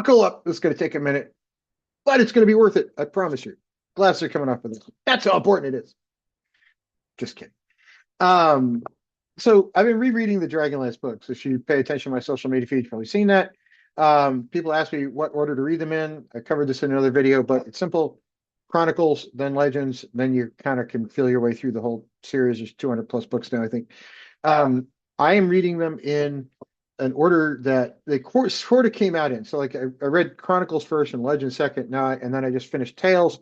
Buckle up. It's going to take a minute, but it's going to be worth it. I promise you. Glasses are coming off of this. That's how important it is. Just kidding. Um, so I've been rereading the Dragonlance books. If you pay attention to my social media feed, you've probably seen that. People ask me what order to read them in. I covered this in another video, but it's simple. Chronicles, then Legends, then you kind of can feel your way through the whole series. There's 200 plus books now, I think. I am reading them in an order that they sort of came out in. So like I read Chronicles first and Legends second, and then I just finished Tales.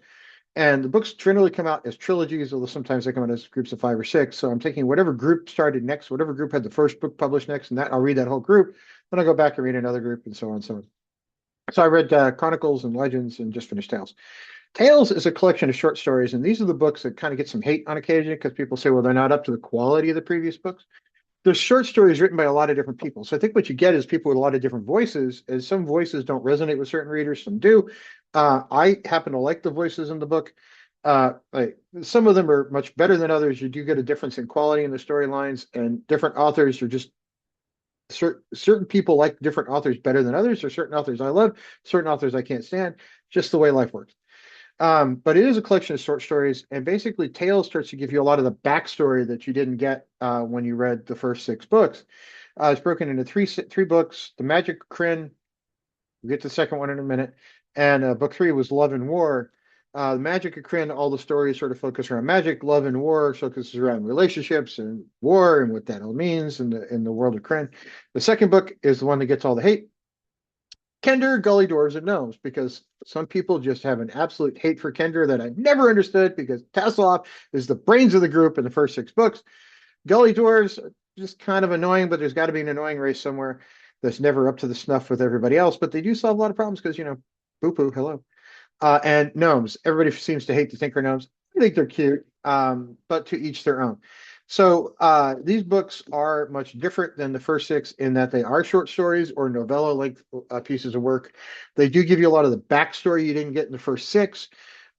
And the books generally come out as trilogies, although sometimes they come out as groups of 5 or 6. So I'm taking whatever group started next, whatever group had the first book published next, and that I'll read that whole group. Then I'll go back and read another group, and so on and so on. So I read Chronicles and Legends and just finished Tales. Tales is a collection of short stories, and these are the books that kind of get some hate on occasion because people say, well, they're not up to the quality of the previous books. There's short stories written by a lot of different people. So I think what you get is people with a lot of different voices, as some voices don't resonate with certain readers, some do. I happen to like the voices in the book. Some of them are much better than others. You do get a difference in quality in the storylines, and different authors are just certain people like different authors better than others. There's certain authors I love, certain authors I can't stand, just the way life works. But it is a collection of short stories, and basically Tales starts to give you a lot of the backstory that you didn't get when you read the first 6 books. It's broken into three books. The Magic of Krynn, we'll get to the second one in a minute, and book 3 was Love and War. The Magic of Krynn, all the stories sort of focus around magic. Love and War focuses around relationships and war and what that all means in the world of Krynn. The second book is the one that gets all the hate. Kender, Gully Dwarves, and Gnomes, because some people just have an absolute hate for Kender that I've never understood, because Tasselhoff is the brains of the group in the first 6 books. Gully Dwarves are just kind of annoying, but there's got to be an annoying race somewhere that's never up to the snuff with everybody else. But they do solve a lot of problems because, boo-poo, hello. And Gnomes, everybody seems to hate the Tinker Gnomes. I think they're cute, but to each their own. So these books are much different than the first 6 in that they are short stories or novella-like pieces of work. They do give you a lot of the backstory you didn't get in the first 6.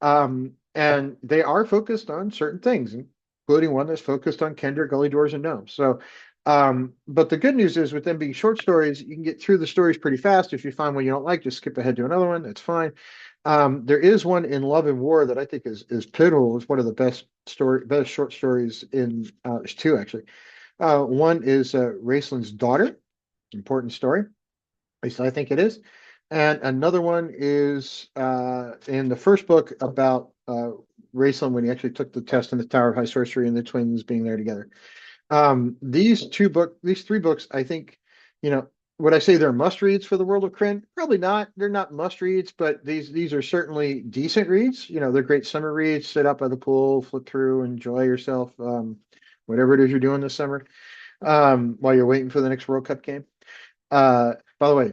And they are focused on certain things, including one that's focused on Kender, Gully Dwarves, and Gnomes. So, but the good news is with them being short stories, you can get through the stories pretty fast. If you find one you don't like, just skip ahead to another one. That's fine. There is one in Love and War that I think is pivotal. It's one of the best short stories in. There's 2 actually. One is Raceland's Daughter, important story. At least I think it is. And another one is in the first book about Raceland when he actually took the test in the Tower of High Sorcery and the twins being there together. These 3 books, I think, would I say they're must reads for the world of Krynn? Probably not. They're not must reads, but these are certainly decent reads. They're great summer reads. Sit up by the pool, flip through, enjoy yourself, whatever it is you're doing this summer, while you're waiting for the next World Cup game. By the way,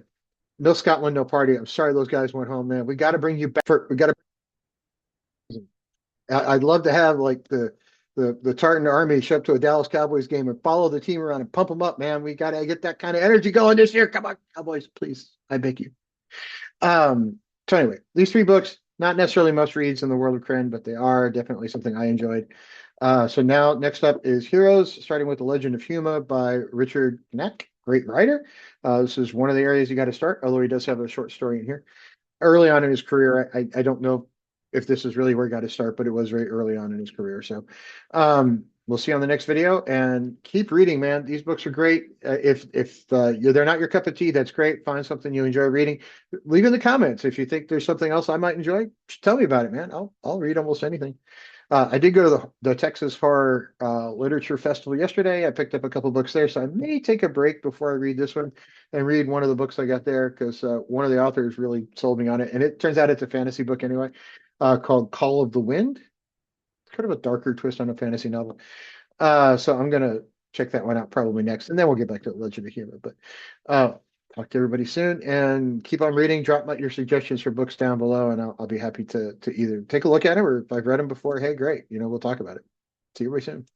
no Scotland, no party. I'm sorry those guys went home, man. We got to bring you back. I'd love to have like the Tartan Army show up to a Dallas Cowboys game and follow the team around and pump them up, man. We got to get that kind of energy going this year. Come on, Cowboys, please. I beg you. So anyway, these 3 books, not necessarily must reads in the world of Krynn, but they are definitely something I enjoyed. So now next up is Heroes, starting with The Legend of Huma by Richard Knack, great writer. This is one of the areas you got to start, although he does have a short story in here. Early on in his career, I don't know if this is really where he got to start, but it was very early on in his career. So we'll see you on the next video, and keep reading, man. These books are great. If they're not your cup of tea, that's great. Find something you enjoy reading. Leave in the comments if you think there's something else I might enjoy. Just tell me about it, man. I'll read almost anything. I did go to the Texas Horror Literature Festival yesterday. I picked up a couple books there, so I may take a break before I read this one and read one of the books I got there, because one of the authors really sold me on it, and it turns out it's a fantasy book anyway, called Call of the Wind. It's kind of a darker twist on a fantasy novel. So I'm gonna check that one out probably next, and then we'll get back to Legend of Humor. But talk to everybody soon, and keep on reading. Drop your suggestions for books down below, and I'll be happy to either take a look at them, or if I've read them before, hey, great, we'll talk about it. See you very soon.